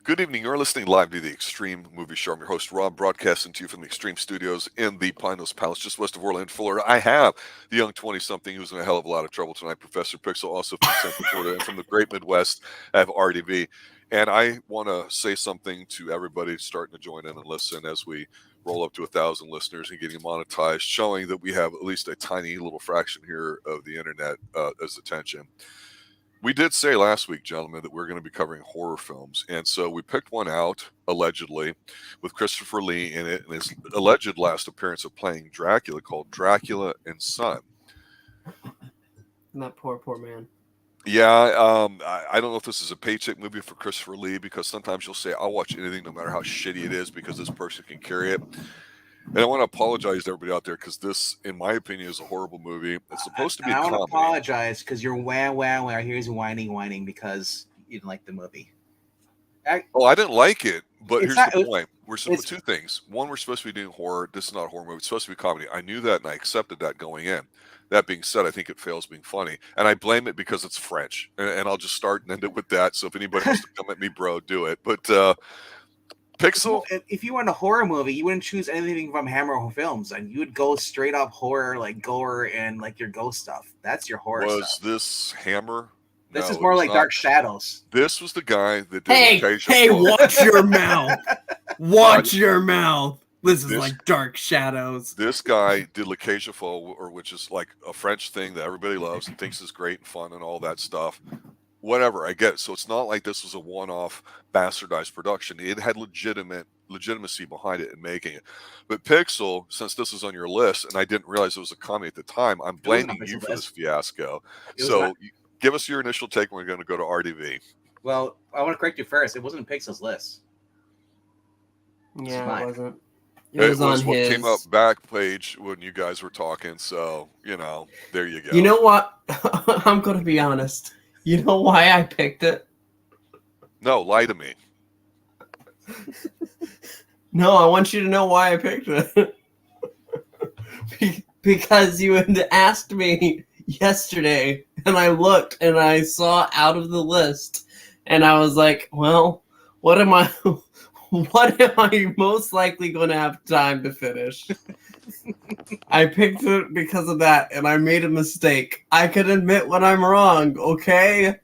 Good evening. You're listening live to the Extreme Movie Show. I'm your host, Rob, broadcasting to you from the Extreme Studios in the Pine Hills Palace, just west of Orlando, Florida. I have the young 20-something who's in a hell of a lot of trouble tonight, Professor Pixel, also from Central Florida, and from the great Midwest, I have RDV. And I want to say something to everybody starting to join in and listen as we roll up to 1,000 listeners and getting monetized, showing that we have at least a tiny little fraction here of the internet as attention. We did say last week, gentlemen, that we're going to be covering horror films. And so we picked one out, allegedly, with Christopher Lee in it, and his alleged last appearance of playing Dracula, called Dracula and Son. And that poor man. Yeah, I don't know if this is a paycheck movie for Christopher Lee, because sometimes you'll say, I'll watch anything no matter how shitty it is because this person can carry it. And I want to apologize to everybody out there because this, in my opinion, is a horrible movie. It's supposed to be a comedy. I want to apologize because you're wah. Here's whining because you didn't like the movie. I didn't like it, but here's the point. We're supposed two things. One, we're supposed to be doing horror. This is not a horror movie. It's supposed to be comedy. I knew that, and I accepted that going in. That being said, I think it fails being funny. And I blame it because it's French. And I'll just start and end it with that. So if anybody wants to come at me, bro, do it. But Pixel, if you were in a horror movie, you wouldn't choose anything from Hammer Films, and you would go straight up horror, like gore and like your ghost stuff. That's your horror stuff. Was this Hammer? This is more like Dark Shadows. This was the guy that did Hey, watch your mouth. Watch your mouth. This is like Dark Shadows. This guy did La Cage aux Folles, which is like a French thing that everybody loves and thinks is great and fun and all that stuff. Whatever, I get it. So it's not like this was a one-off bastardized production. It had legitimacy behind it in making it. But Pixel, since this was on your list, and I didn't realize it was a comedy at the time, I'm blaming you for this fiasco. So give us your initial take. We're going to go to RDV. Well, I want to correct you first. It wasn't Pixel's list. Yeah, it wasn't. It was what came up back page when you guys were talking. So, there you go. You know what? I'm going to be honest. You know why I picked it? No, lie to me. No, I want you to know why I picked it. Because you had asked me yesterday, and I looked, and I saw out of the list, and I was like, well, what am I most likely going to have time to finish? I picked it because of that, and I made a mistake. I can admit when I'm wrong, okay?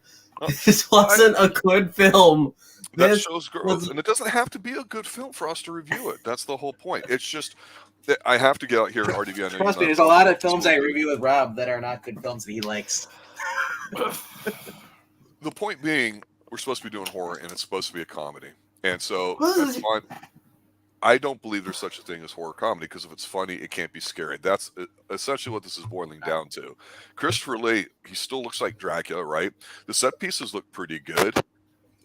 This wasn't a good film. That shows growth, and it doesn't have to be a good film for us to review it. That's the whole point. It's just that I have to get out here, RDV. Trust me, there's a lot of films I review with Rob that are not good films that he likes. The point being, we're supposed to be doing horror, and it's supposed to be a comedy. And so that's fine. I don't believe there's such a thing as horror comedy, because if it's funny, it can't be scary. That's essentially what this is boiling down to. Christopher Lee, he still looks like Dracula, right? The set pieces look pretty good,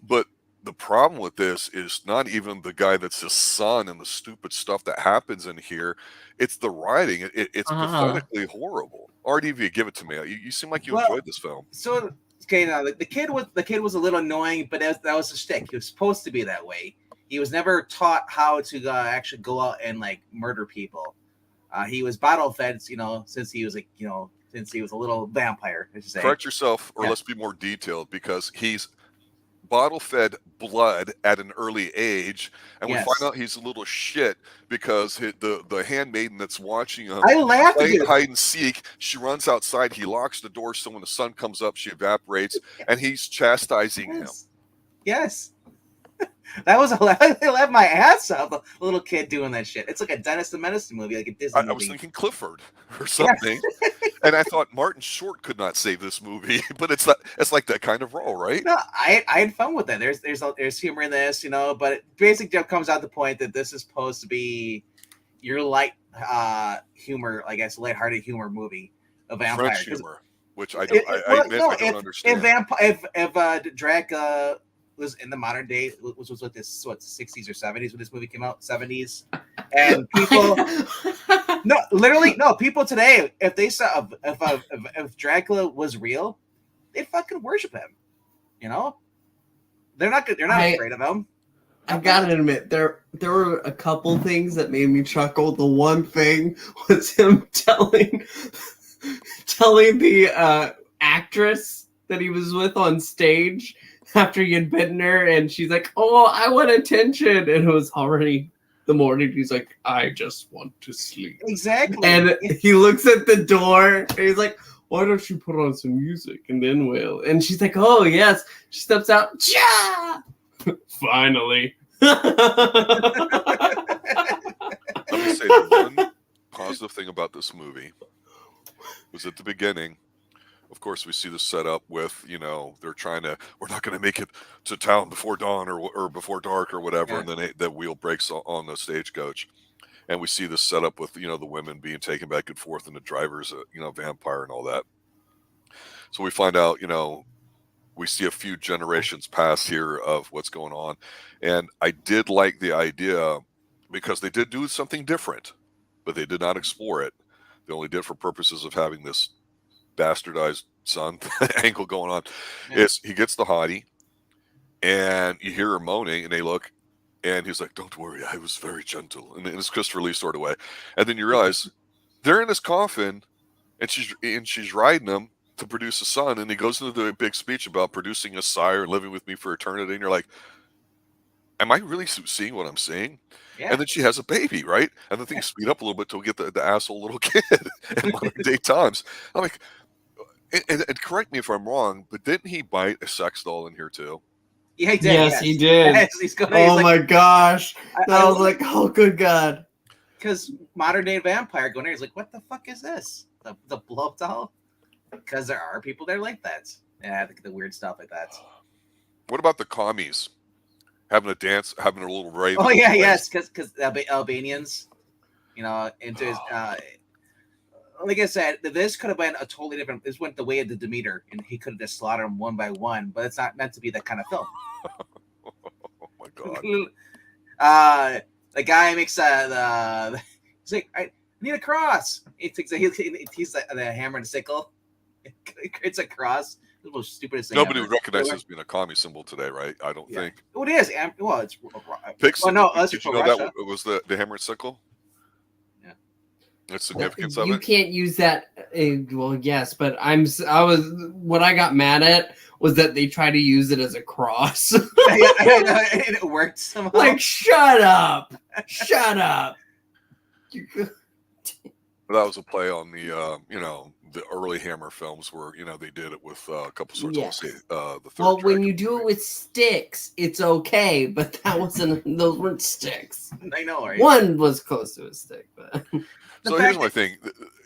but the problem with this is not even the guy that's his son and the stupid stuff that happens in here. It's the writing. It's pathetically horrible. RDV, give it to me. You seem like you enjoyed this film. So, okay, now the kid was a little annoying, but that was a shtick. He was supposed to be that way. He was never taught how to actually go out and like murder people. He was bottle fed, since he was since he was a little vampire. I should say. Correct yourself, or let's be more detailed, because he's bottle fed blood at an early age, and we find out he's a little shit because the handmaiden that's watching him play hide and seek, she runs outside, he locks the door, so when the sun comes up, she evaporates, and he's chastising him. Yes. I laughed my ass off. A little kid doing that shit. It's like a Dennis the Menace movie, like a Disney movie. I was thinking Clifford or something, and I thought Martin Short could not save this movie, but it's like that kind of role, right? No, I had fun with it. There's humor in this, but it basically comes out the point that this is supposed to be your light humor, I guess, lighthearted humor movie of vampire. French humor, which I don't understand. If Dracula was in the modern day, was what 60s or 70s when this movie came out, 70s, and people people today, if they saw if Dracula was real, they'd fucking worship him. They're not afraid of him. I gotta admit, there were a couple things that made me chuckle. The one thing was him telling the actress that he was with on stage after you'd bitten her, and she's like, "Oh, I want attention," and it was already the morning. He's like, "I just want to sleep." Exactly. And he looks at the door, and he's like, "Why don't you put on some music and then we'll?" And she's like, "Oh yes." She steps out. Cha! Finally. Let me say the one positive thing about this movie was at the beginning. Of course, we see the setup with, they're trying to, we're not going to make it to town before dawn or before dark or whatever. Yeah. And then the wheel breaks on the stagecoach. And we see this setup with, the women being taken back and forth and the driver's, vampire and all that. So we find out, we see a few generations pass here of what's going on. And I did like the idea because they did do something different, but they did not explore it. They only did for purposes of having this bastardized son angle going on. Is he gets the hottie and you hear her moaning and they look and he's like, "Don't worry, I was very gentle," and it's Christopher Lee sort of way. And then you realize they're in his coffin and she's riding him to produce a son, and he goes into the big speech about producing a sire and living with me for eternity, and you're like, am I really seeing what I'm seeing? Yeah. And then she has a baby, right? And the things speed up a little bit to get the asshole little kid in modern day times. I'm like, and correct me if I'm wrong, but didn't he bite a sex doll in here too? Yeah, he did. Yes, he did. Yes, he's My gosh. I was like, oh, good God. Because modern day vampire going there, he's like, what the fuck is this? The blow up doll? Because there are people that are like that. Yeah, the weird stuff like that. What about the commies? Having a dance, having a little rave. Oh, yeah, yes, because Albanians, into his... like I said, this could have been a totally different. This went the way of the Demeter, and he could have just slaughtered them one by one. But it's not meant to be that kind of film. Oh my God! The guy makes he's like, I need a cross. He takes he's the hammer and sickle. It creates a cross. The most stupidest thing. Nobody would recognize it as being a commie symbol today, right? I don't think. Well, it is. Well, it's. Pixel. Well, no, did you know that was the hammer and sickle? That's significance of it. You can't use that. Well, yes, but what I got mad at was that they tried to use it as a cross. And it worked somehow. Like, shut up. That was a play on the the early Hammer films where they did it with a couple sorts of the third. Well, when you do it with sticks, it's okay, but that wasn't. Those weren't sticks. I know, right? One was close to a stick, but. So here's my thing,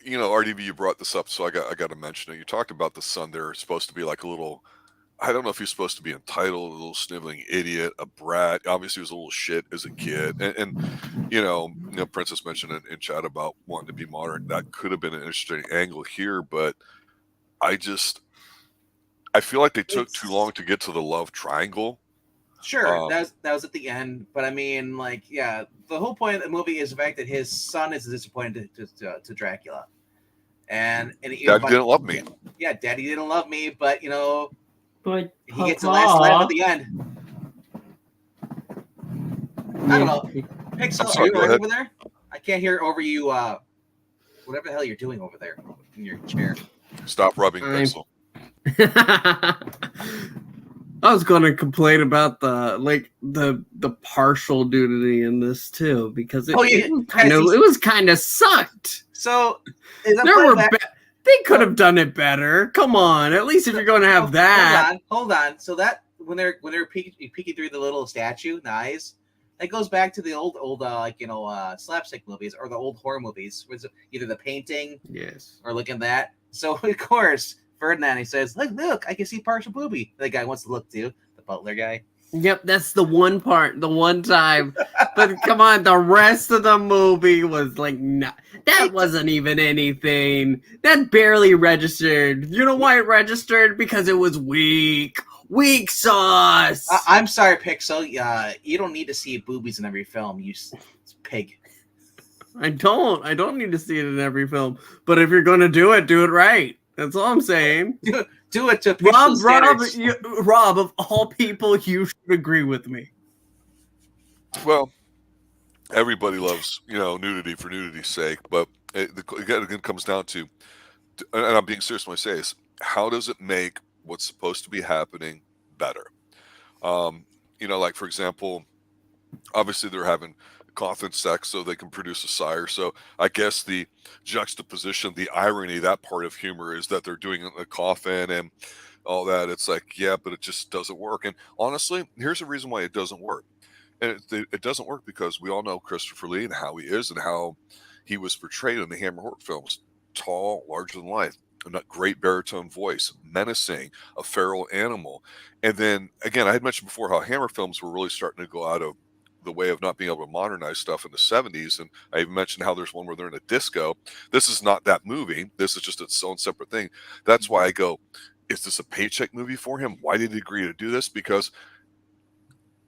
RDB, you brought this up, so I got to mention it. You talked about the son there supposed to be like a little, I don't know if he's supposed to be entitled, a little sniveling idiot, a brat. Obviously, he was a little shit as a kid, and Princess mentioned in chat about wanting to be modern. That could have been an interesting angle here, but I feel like they took too long to get to the love triangle. Sure, that was at the end, but I mean, the whole point of the movie is the fact that his son is disappointed to Dracula, and Daddy didn't love me. Yeah, Daddy didn't love me, but but he gets the last laugh at the end. I don't know, Pixel, are you over there? I can't hear over you. Whatever the hell you're doing over there in your chair. Stop rubbing, Pixel. I was going to complain about the partial nudity in this too, because it was kind of sucked. So they could have done it better. Come on, at least if you're going to have that. Hold on. So that when they're peeking through the little statue, the eyes, that goes back to the old slapstick movies or the old horror movies, with either the painting, or looking at that. So of course. Ferdinand, he says, look, I can see partial boobie. The guy wants to look too, the butler guy. Yep, that's the one part, the one time. But come on, the rest of the movie was like, that wasn't even anything. That barely registered. You know why it registered? Because it was weak. Weak sauce. I'm sorry, Pixel. You don't need to see boobies in every film, you pig. I don't need to see it in every film. But if you're going to do it right. That's all I'm saying. Do it to Rob, of all people, you should agree with me. Well, everybody loves, nudity for nudity's sake, but it again comes down to, and I'm being serious when I say this, how does it make what's supposed to be happening better? Like for example, obviously they're having coffin sex so they can produce a sire. So I guess the juxtaposition, the irony, that part of humor is that they're doing it in a coffin and all that. It's like, yeah, but it just doesn't work. And honestly, here's the reason why it doesn't work. And it doesn't work because we all know Christopher Lee and how he is and how he was portrayed in the Hammer horror films. Tall, larger than life, a great baritone voice, menacing, a feral animal. And then again, I had mentioned before how Hammer films were really starting to go out of the way of not being able to modernize stuff in the 70s. And I even mentioned how there's one where they're in a disco. This is not that movie. This is just its own separate thing. That's why I go, is this a paycheck movie for him? Why did he agree to do this? Because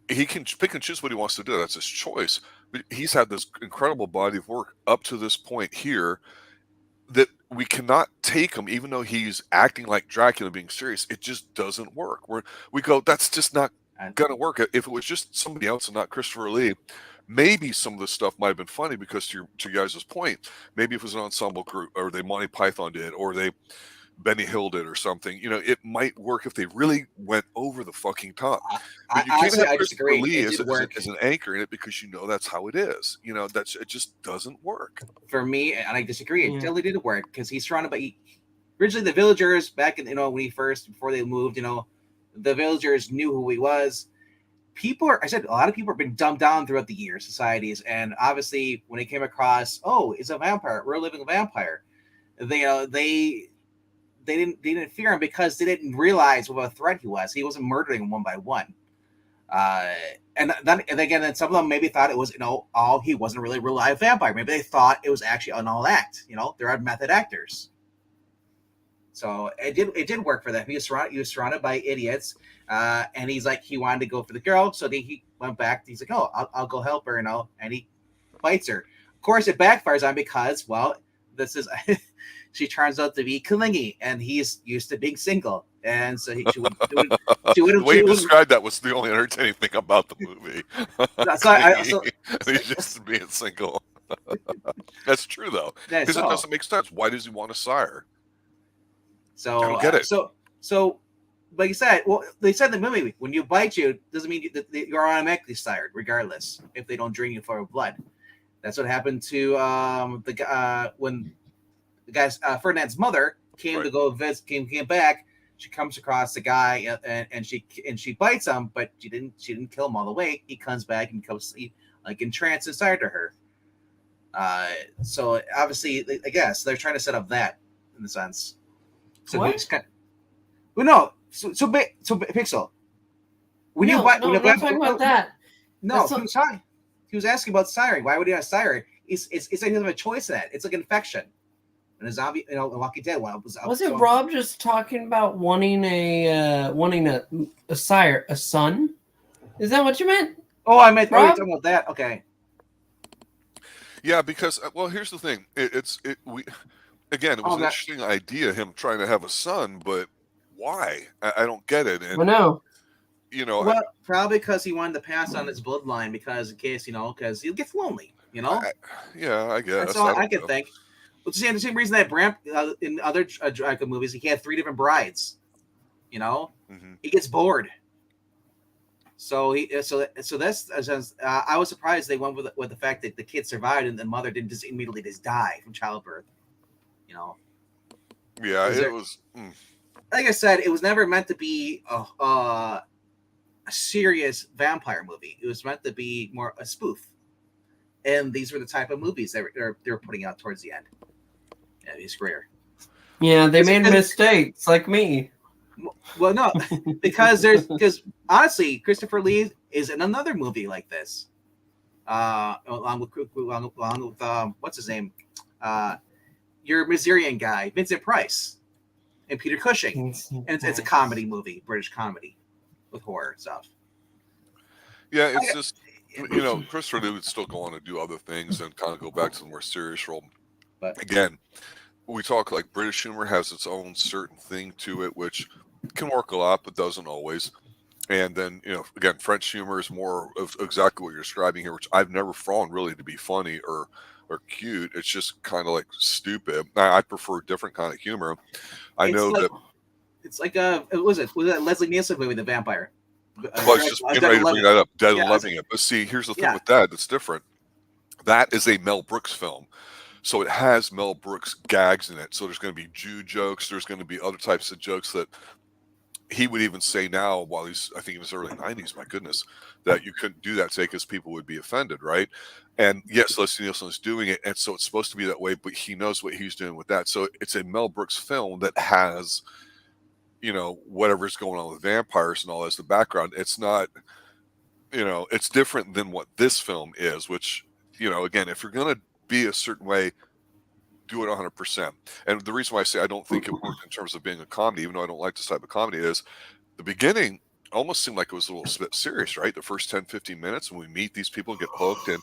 he can pick and choose what he wants to do. That's his choice. But he's had this incredible body of work up to this point here that we cannot take him, even though he's acting like Dracula, being serious. It just doesn't work. We go, that's just not going to work. If it was just somebody else and not Christopher Lee, maybe some of this stuff might have been funny because to you guys' point, maybe if it was an ensemble group or they Monty Python did or they Benny Hill did or something, it might work if they really went over the fucking top. But you can't have Christopher Lee as an anchor in it because that's how it is. It just doesn't work. For me, and I disagree, it totally didn't work because he's surrounded by originally the villagers back in before they moved, the villagers knew who he was. A lot of people have been dumbed down throughout the years, societies, and obviously when they came across, it's a vampire, we're a living vampire, they didn't fear him because they didn't realize what a threat he was. He wasn't murdering them one by one. And then some of them maybe thought it was, he wasn't really a real live vampire. Maybe they thought it was actually an all act. They're method actors. So it did work for them. He was surrounded by idiots, and he's like, he wanted to go for the girl, so he went back. He's like, I'll go help her, and he bites her. Of course, it backfires on him because, this is. She turns out to be clingy, and he's used to being single, and so she would. The way you described that was the only entertaining thing about the movie. He's just being single. That's true though, because it doesn't make sense. Why does he want a sire? So I don't get it. So, like you said, they said in the movie, when you bite you, doesn't mean that you're automatically sired, regardless if they don't drain you for blood. That's what happened to when. The guy's Ferdinand's mother came to go visit. Came back. She comes across the guy and she bites him, but she didn't kill him all the way. He comes back and comes like entranced inside to her. So obviously, I guess they're trying to set up that in the sense. So what? So Pixel. When you bite, I'm not talking about that. No, he was asking about siring. Why would he not sire? It's like he doesn't have a choice in that. It's like an infection. And a zombie, a Walking Dead one wasn't Rob just talking about wanting a sire, a son? Is that what you meant? Oh, I meant talking about that. Okay. Yeah, because here's the thing. It was an interesting idea, him trying to have a son, but why? I don't get it. And, no. Probably because he wanted to pass on his bloodline because in case because he gets lonely. I guess. That's all I can think. It's the same reason that Bram in other Dracula movies he had 3 different brides. He gets bored. So that's I was surprised they went with the fact that the kid survived and the mother didn't just immediately die from childbirth. Yeah, it was. Like I said, it was never meant to be a serious vampire movie. It was meant to be more a spoof. And these were the type of movies that they're putting out towards the end. Yeah, his career. Yeah, they made mistakes like me. Well, no, because honestly, Christopher Lee is in another movie like this. Along with what's his name? Your Missourian guy, Vincent Price, and Peter Cushing. And it's a comedy movie, British comedy with horror stuff. Yeah, it's just Christopher Lee would still go on to do other things and kind of go back to the more serious role. But again, we talk like British humor has its own certain thing to it, which can work a lot, but doesn't always. And then, again, French humor is more of exactly what you're describing here, which I've never found really to be funny or cute. It's just kind of like stupid. I prefer a different kind of humor. It's like that Leslie Nielsen movie, The Vampire. Well, I was just getting ready to bring that up. Dead and Loving It. But see, here's the thing with that that's different. That is a Mel Brooks film. So it has Mel Brooks gags in it. So there's going to be Jew jokes. There's going to be other types of jokes that he would even say now, while he's, I think in his early 90s, my goodness, that you couldn't do that today because people would be offended, right? And yes, Leslie Nielsen is doing it, and so it's supposed to be that way, but he knows what he's doing with that. So it's a Mel Brooks film that has, you know, whatever's going on with vampires and all as the background. It's not, you know, it's different than what this film is, which, you know, again, if you're going to be a certain way, do it 100%. And the reason why I say I don't think it worked in terms of being a comedy, even though I don't like this type of comedy, is the beginning almost seemed like it was a little bit serious, right? The first 10, 15 minutes when we meet these people and get hooked, and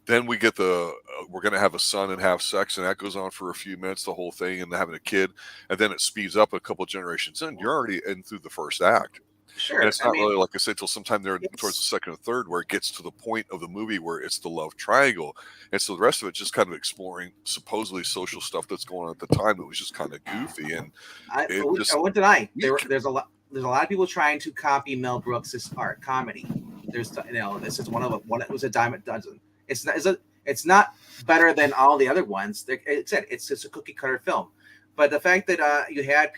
then we get the, we're going to have a son and have sex, and that goes on for a few minutes, the whole thing, and having a kid, and then it speeds up a couple generations in. You're already in through the first act. Sure. And it's not really, like I said, till sometime there towards the second or third where it gets to the point of the movie where it's the love triangle. And so the rest of it just kind of exploring supposedly social stuff that's going on at the time that was just kind of goofy. And I wouldn't deny there's a lot of people trying to copy Mel Brooks' art comedy. There's, you know, this is one of them. It was a dime a dozen. It's not better than all the other ones. It's just a cookie cutter film. But the fact that you had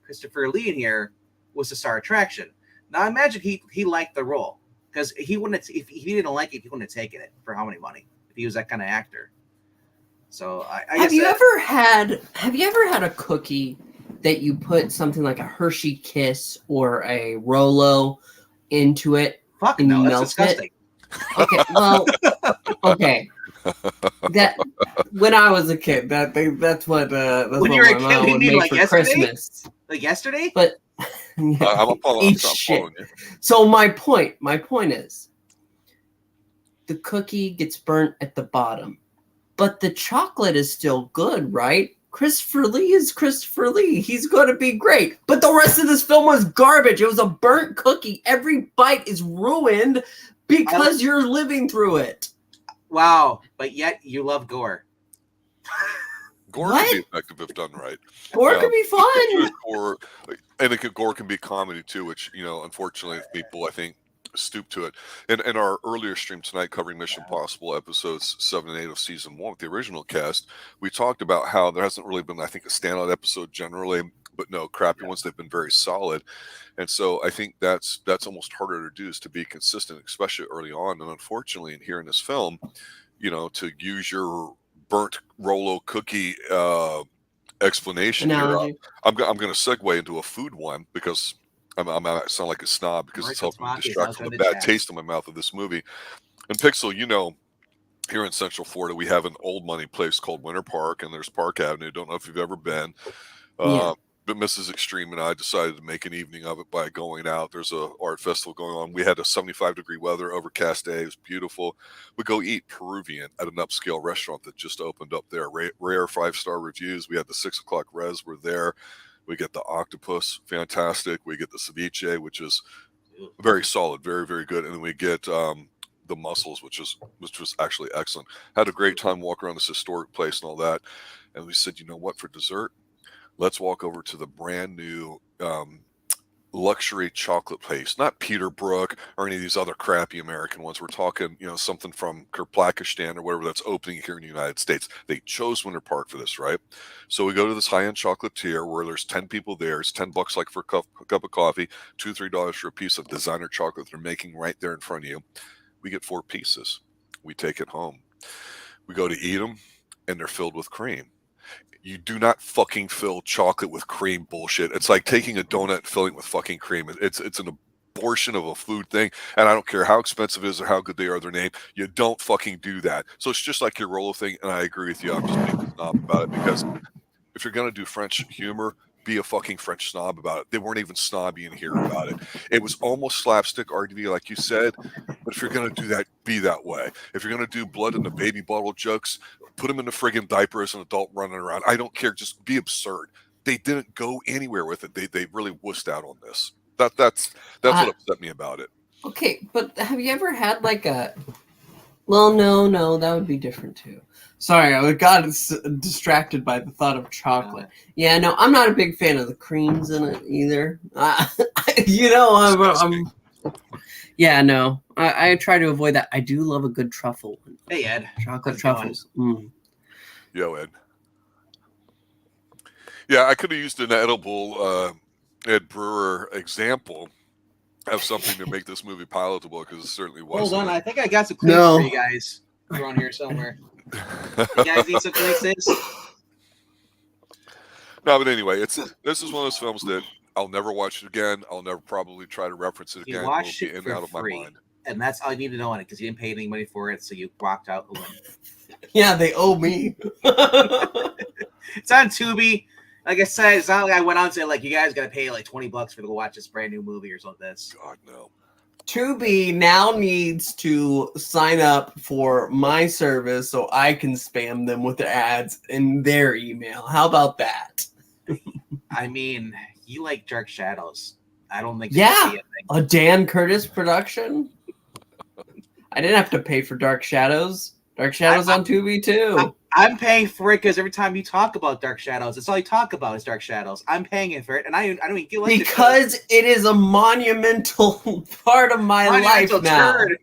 Christopher Lee in here was the star attraction. Now imagine he liked the role, because he wouldn't, if he didn't like it, he wouldn't have taken it for how many money if he was that kind of actor. So have you ever had a cookie that you put something like a Hershey Kiss or a Rolo into it? Fuck no, that's disgusting. Okay, well, okay. That when I was a kid, that's what when you were a kid, we made like yesterday? Christmas. Like yesterday? But I'm following you. So my point is, the cookie gets burnt at the bottom, but the chocolate is still good, right? Christopher Lee is Christopher Lee. He's going to be great. But the rest of this film was garbage. It was a burnt cookie. Every bite is ruined because you're living through it. Wow, but yet you love gore. Gore can be effective if done right. Gore can be fun. Gore, and gore can be comedy too, which, you know, unfortunately people, I think, stoop to it. In our earlier stream tonight covering Mission Impossible episodes 7 and 8 of season 1 with the original cast, we talked about how there hasn't really been, I think, a standout episode generally, but no, crappy ones, they've been very solid. And so I think that's almost harder to do, is to be consistent, especially early on. And unfortunately, in here in this film, you know, to use your burnt Rolo cookie explanation here, I'm going to segue into a food one, because I sound like a snob because it's helping me distract from the bad taste in my mouth of this movie. And Pixel, you know, here in Central Florida, we have an old money place called Winter Park, and there's Park Avenue. Don't know if you've ever been. But Mrs. Extreme and I decided to make an evening of it by going out. There's a art festival going on. We had a 75-degree weather, overcast day. It was beautiful. We go eat Peruvian at an upscale restaurant that just opened up there. Rare 5-star reviews. We had the 6 o'clock res were there. We get the octopus, fantastic. We get the ceviche, which is very solid, very, very good. And then we get the mussels, which was actually excellent. Had a great time walking around this historic place and all that. And we said, you know what, for dessert, let's walk over to the brand new luxury chocolate place, not Peterbrook or any of these other crappy American ones. We're talking, you know, something from Kirkplakistan or whatever that's opening here in the United States. They chose Winter Park for this, right? So we go to this high-end chocolatier where there's 10 people there. It's $10 like for a cup of coffee, $2, $3 for a piece of designer chocolate they're making right there in front of you. We get 4 pieces. We take it home. We go to eat them, and they're filled with cream. You do not fucking fill chocolate with cream, bullshit. It's like taking a donut and filling it with fucking cream. It's an abortion of a food thing, and I don't care how expensive it is or how good they are their name. You don't fucking do that. So it's just like your Rolo thing, and I agree with you. I'm just being a snob about it, because if you're going to do French humor, be a fucking French snob about it. They weren't even snobby in here about it. It was almost slapstick RDV, like you said, but if you're going to do that, be that way. If you're going to do blood in the baby bottle jokes, put them in the friggin' diaper as an adult running around. I don't care. Just be absurd. They didn't go anywhere with it. They really wussed out on this. That's what upset me about it. Okay, but have you ever had like a... Well, no, that would be different too. Sorry, I got distracted by the thought of chocolate. Yeah, no, I'm not a big fan of the creams in it either. I I'm yeah, no. I try to avoid that. I do love a good truffle. Hey, Ed. Chocolate How's it truffles. Yo, Ed. Yeah, I could have used an edible Ed Brewer example of something to make this movie palatable, because it certainly wasn't. Hold on, I think I got some clips for you guys around here somewhere. You guys need some clips? No, but anyway, this is one of those films that I'll never watch it again. I'll never probably try to reference it again. You watched It'll be it in for and out of my free, mind. and that's all you need to know on it, because you didn't pay any money for it, so you walked out the window. Yeah, they owe me. It's on Tubi. Like I said, it's not like I went out and said, like, you guys got to pay like $20 for to go watch this brand new movie or something. God, no. Tubi now needs to sign up for my service so I can spam them with their ads in their email. How about that? I mean, you like Dark Shadows. I don't think yeah, a Dan Curtis production. I didn't have to pay for Dark Shadows. Dark Shadows on Tubi too. I'm paying for it because every time you talk about Dark Shadows, it's all you talk about is Dark Shadows. I'm paying it for it, and I don't even feel like because it is a monumental part of my life now. Turd.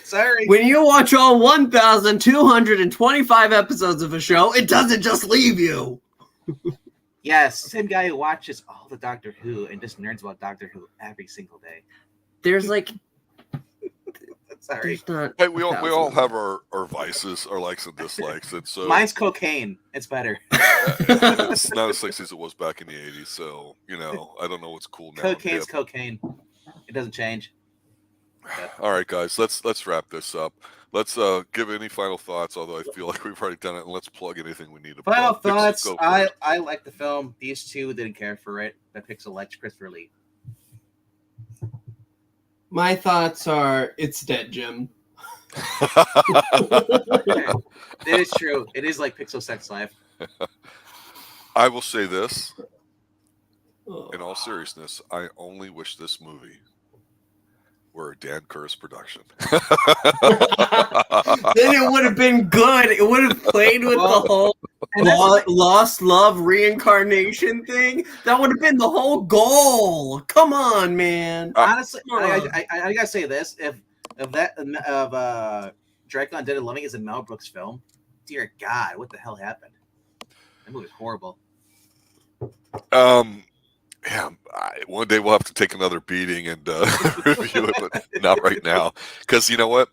Sorry. When you watch all 1,225 episodes of a show, it doesn't just leave you. Yes, same guy who watches all the Doctor Who and just nerds about Doctor Who every single day. There's like. Sorry. Hey, we all have our vices, our likes and dislikes, and so mine's cocaine. It's better. It's not as sexy as it was back in the '80s, so I don't know what's cool now. Cocaine's cocaine. It doesn't change. All right, guys, let's wrap this up. Let's give any final thoughts, although I feel like we've already done it, and let's plug anything we need to final plug. Thoughts. I like the film. These two didn't care for it. That Pixel liked Christopher Lee. My thoughts are, it's dead, Jim. It is true. It is like Pixel Sex Life. I will say this. In all seriousness, I only wish this movie were a Dan Curtis production. Then it would have been good. It would have played with the whole lost love reincarnation thing. That would have been the whole goal. Come on, man. Honestly, I gotta say this: if Dracula Undead and Loving is a Mel Brooks film, dear God, what the hell happened? That movie was horrible. Yeah, one day we'll have to take another beating and review it, but not right now. Because you know what?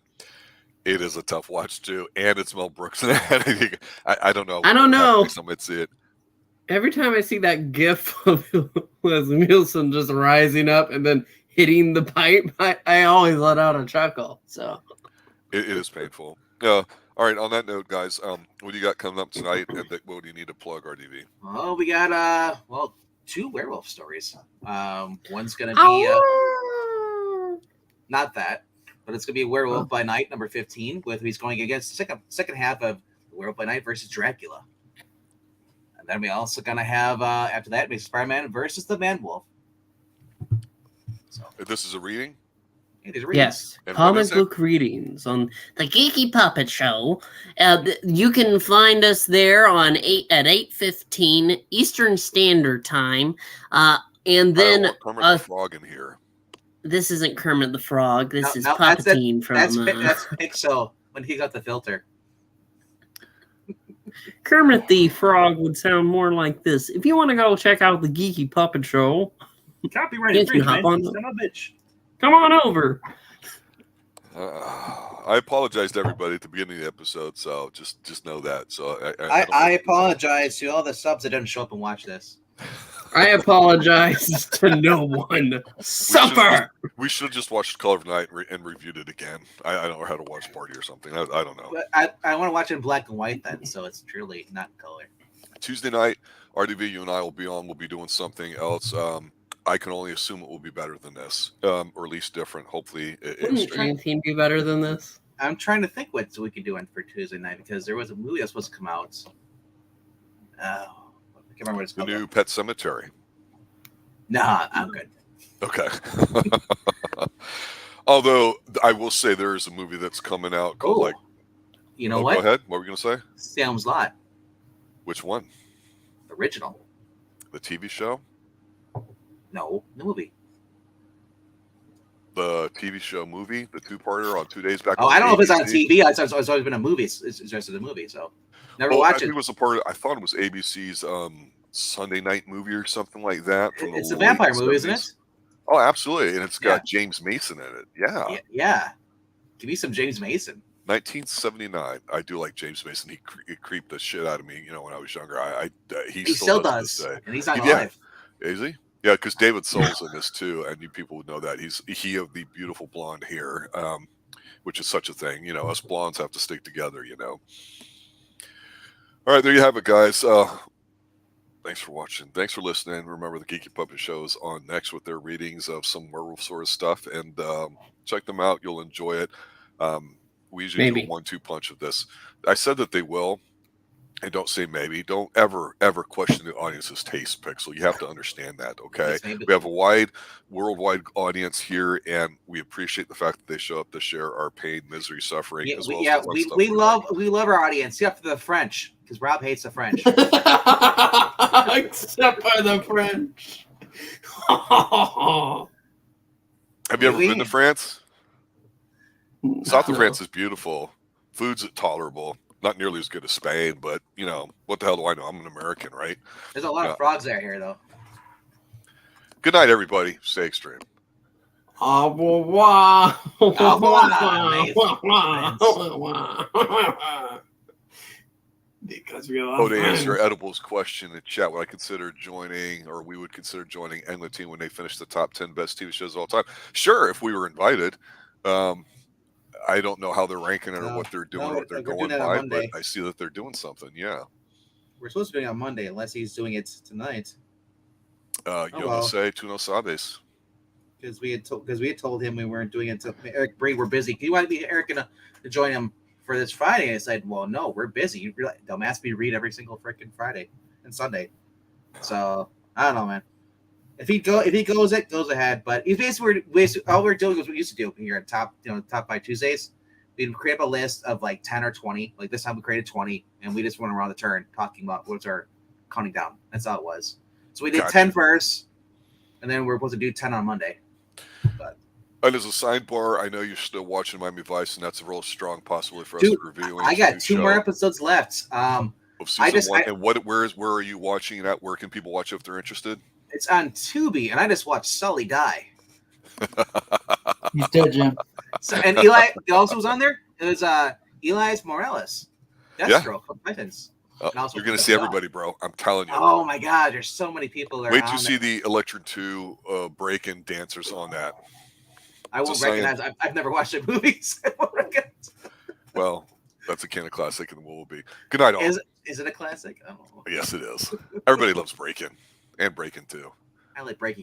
It is a tough watch too, and it's Mel Brooks. I don't know. I don't know. Somebody see it. Every time I see that GIF of Leslie Nielsen just rising up and then hitting the pipe, I always let out a chuckle. So it is painful. All right. On that note, guys, what do you got coming up tonight, and what do you need to plug, RDV? Oh, we got 2 werewolf stories. One's gonna be not that, but it's gonna be a Werewolf by Night number 15, with he's going against the second half of Werewolf by Night versus Dracula. And then we also gonna have after that Spider-Man versus the Man-Wolf. So This is a reading. Yes, comic book readings on the Geeky Puppet Show. You can find us there on 8:15 Eastern Standard Time, and then Kermit the Frog in here. This isn't Kermit the Frog. This is Palpatine from. That's Pixel when he got the filter. Kermit the Frog would sound more like this. If you want to go check out the Geeky Puppet Show, copyright hop on. Son of a bitch. Come on over. I apologize to everybody at the beginning of the episode, so just know that. So I apologize to all the subs that didn't show up and watch this. I apologize to no one. Suffer. We should have just watched Color of Night and reviewed it again. I don't know how to watch Party or something. I don't know. But I want to watch it in black and white then, so it's truly not in color. Tuesday night, RDV, you and I will be on. We'll be doing something else. I can only assume it will be better than this, or at least different. Hopefully, wouldn't anything be better than this? I'm trying to think what we could do for Tuesday night, because there was a movie that was supposed to come out. I can't remember what it's called. The new Pet Cemetery. Nah, I'm good. Okay. Although I will say there is a movie that's coming out called you know what? Go ahead. What were we gonna say? Salem's Lot. Which one? The original. The TV show? No, the movie. the TV show movie, the two-parter on 2 days back. Oh, on I don't know if it's on ABC. TV. It's always been a movie. It's just a movie, so never I watched think it. it was a part. I thought it was ABC's Sunday night movie or something like that. From It's the a vampire late movie, isn't 70s. it? Oh, absolutely, and it's got Yeah. James Mason in it. Yeah. Yeah. Give me some James Mason. 1979. I do like James Mason. He creeped the shit out of me. When I was younger. He He still does does, to this day. and he's not Yeah. alive. Is he? Yeah, because David Soul's in this too, and you people would know that he of the beautiful blonde hair, which is such a thing. Us blondes have to stick together. All right, there you have it, guys. Thanks for watching. Thanks for listening. Remember, the Geeky Puppet Show is on next with their readings of some werewolf sort of stuff, and check them out. You'll enjoy it. We usually do a 1-2 punch of this. I said that they will, and don't say maybe. Don't ever question the audience's taste, Pixel. You have to understand that, okay? We have a wide, worldwide audience here, and we appreciate the fact that they show up to share our pain, misery, suffering, as well as the fun stuff we like. love our audience, except for the French, because Rob hates the French. Except for the French. Have you ever been to France? South of France is beautiful. Food's tolerable. Not nearly as good as Spain, but what the hell do I know? I'm an American, right? There's a lot of frogs out here, though. Good night, everybody. Stay extreme. Au revoir. Au revoir. Because we are To answer friends. Edible's question in chat, would I consider joining, or we would consider joining England team when they finish the top 10 best TV shows of all time? Sure, if we were invited. I don't know how they're ranking it or what they're doing or what they're going by, but I see that they're doing something. Yeah. We're supposed to be doing it on Monday, unless he's doing it tonight. Yo no sé, tú no sabes. Because we had told him we weren't doing it until Eric Bree, we're busy. He wanted Eric to join him for this Friday. I said, well, no, we're busy. They'll ask me to read every single freaking Friday and Sunday. So I don't know, man. If he goes ahead. But if all we're doing is what we used to do here at Top 5 Tuesdays. We'd create a list of like 10 or 20. Like this time we created 20, and we just went around the turn talking about what's our counting down. That's all it was. So we did 10 first, and then we're supposed to do 10 on Monday. But and as a sidebar, I know you're still watching Miami Vice, and that's a real strong possibility for us to review. I got 2 more episodes left. Of season 1. And where are you watching it at? Where can people watch it if they're interested? It's on Tubi, and I just watched Sully die. He's dead, Jim. So, and Eli also was on there. It was Elias Morales, Deathstroke from Titans. You're going to see everybody, bro. I'm telling you. Oh my God, there's so many people there. Wait till you see the Electra 2 break-in dancers on that. I won't recognize. I've never watched the movies. I won't recognize. Well, that's a kind of classic, and will be. Good night, all. Is it a classic? Oh. Yes, it is. Everybody loves break-in and break-in 2. I like Breaking